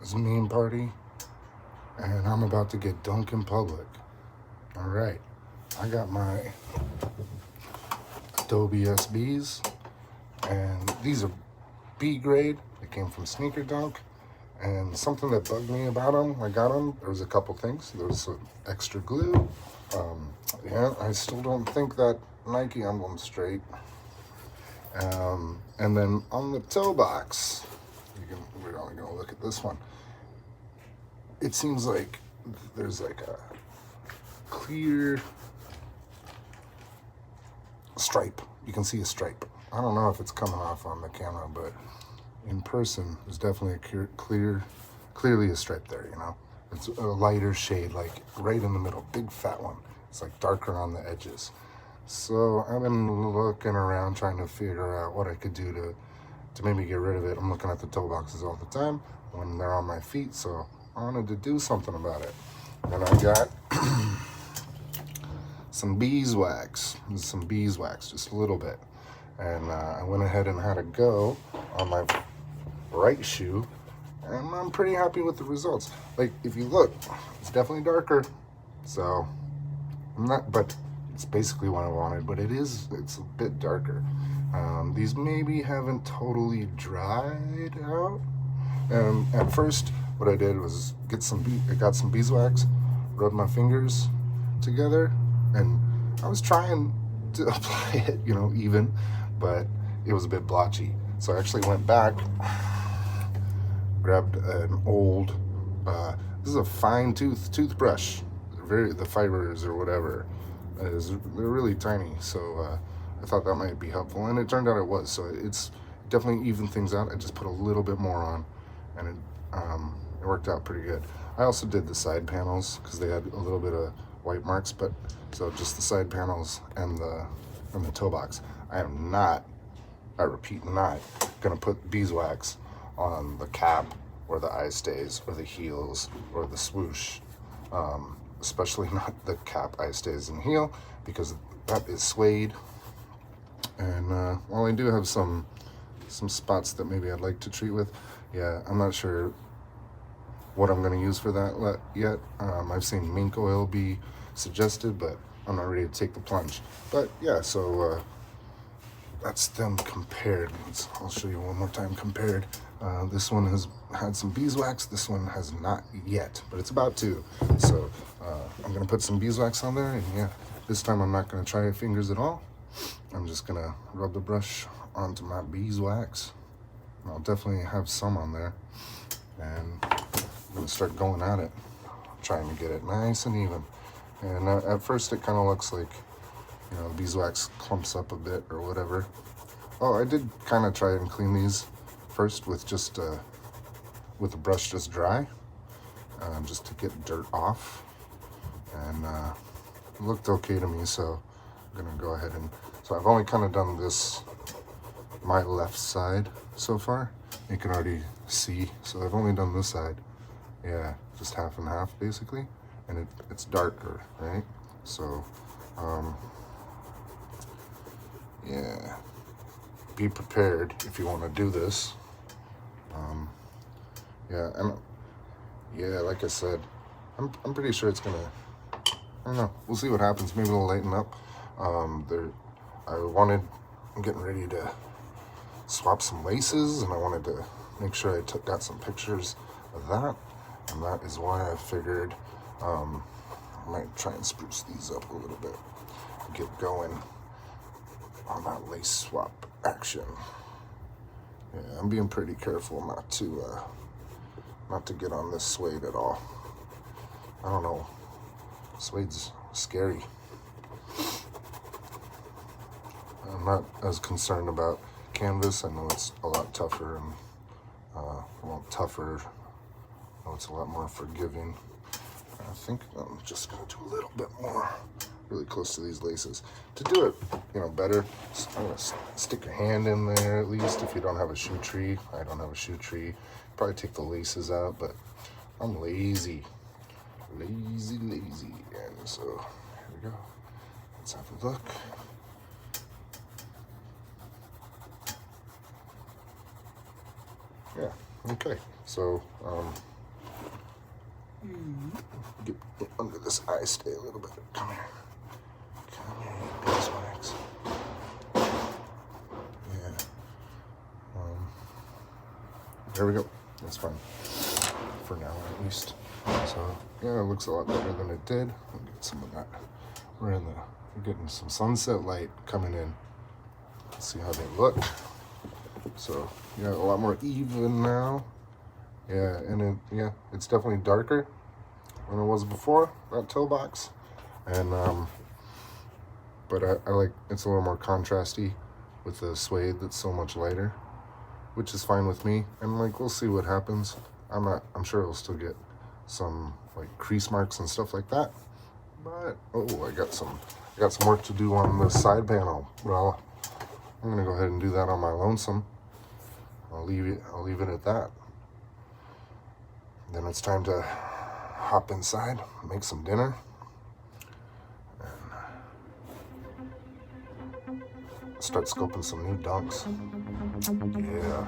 It's a meme party, and I'm about to get dunked in public. All right, I got my Adobe SBs, and these are B-grade. They came from Sneaker Dunk, and something that bugged me about them, I got them, there was a couple things. There was some extra glue. Yeah, I still don't think that Nike emblem's straight. And then on the toe box, we're only going to look at this one. It seems like there's like a clear stripe. You can see a stripe. I don't know if it's coming off on the camera, but in person, there's definitely a clearly a stripe there, you know? It's a lighter shade, like right in the middle, big fat one. It's like darker on the edges. So I've been looking around trying to figure out what I could do to maybe get rid of it. I'm looking at the toe boxes all the time when they're on my feet, so I wanted to do something about it. And I got some beeswax, just a little bit. And I went ahead and had a go on my right shoe, and I'm pretty happy with the results. Like, if you look, it's definitely darker, so I'm not, but it's basically what I wanted, but it's a bit darker. These maybe haven't totally dried out. And at first, what I did was I got some beeswax, rubbed my fingers together, and I was trying to apply it, you know, even, but it was a bit blotchy. So I actually went back, grabbed an old, this is a fine toothbrush. The fibers or whatever, they're really tiny. So I thought that might be helpful, and it turned out it was. So it's definitely evened things out. I just put a little bit more on, and it worked out pretty good. I also did the side panels because they had a little bit of white marks, but so just the side panels and the toe box. I am not, I repeat, not gonna put beeswax on the cap or the eye stays or the heels or the swoosh. Especially not the cap, eye stays, and heel, because that is suede. And while I do have some spots that maybe I'd like to treat with, yeah, I'm not sure what I'm going to use for that yet. I've seen mink oil be suggested, but I'm not ready to take the plunge. But yeah, so that's them compared. I'll show you one more time compared. This one has had some beeswax. This one has not yet, but it's about to. So I'm gonna put some beeswax on there, and yeah, this time I'm not gonna try fingers at all. I'm just gonna rub the brush onto my beeswax. I'll definitely have some on there, and I'm gonna start going at it, trying to get it nice and even. And at first it kind of looks like, you know, beeswax clumps up a bit or whatever. Oh, I did kind of try and clean these first with just with the brush just dry, just to get dirt off, and it looked okay to me. So I'm gonna go ahead and, so I've only kind of done this, my left side so far. You can already see. So I've only done this side. Yeah, just half and half basically, and it's darker, right? So yeah, be prepared if you want to do this. Yeah, and yeah, like I said, I'm pretty sure it's gonna, I don't know, we'll see what happens. Maybe it'll lighten up. I'm getting ready to swap some laces, and I wanted to make sure I got some pictures of that, and that is why I figured I might try and spruce these up a little bit, get going on that lace swap action. Yeah, I'm being pretty careful not to get on this suede at all. I don't know, suede's scary. I'm not as concerned about canvas. I know it's a lot tougher, and it's a lot more forgiving. I think I'm just gonna do a little bit more, really close to these laces. To do it, you know, better, I'm gonna stick your hand in there at least if you don't have a shoe tree. I don't have a shoe tree. Probably take the laces out, but I'm lazy. And so here we go. Let's have a look. Yeah, okay. So Get under this eye, stay a little bit. Come here. Come here, beeswax. Yeah. There we go. That's fine. For now, at least. So, yeah, it looks a lot better than it did. We'll get some of that. We're getting some sunset light coming in. Let's see how they look. So, yeah, a lot more even now. Yeah, and it's definitely darker than it was before, that toe box. And, but I like, it's a little more contrasty with the suede that's so much lighter, which is fine with me. And like, we'll see what happens. I'm sure it'll still get some like crease marks and stuff like that. But, oh, I got some work to do on the side panel. Well, I'm gonna go ahead and do that on my lonesome. I'll leave it at that. Then it's time to hop inside, make some dinner, and start scoping some new dunks. Yeah.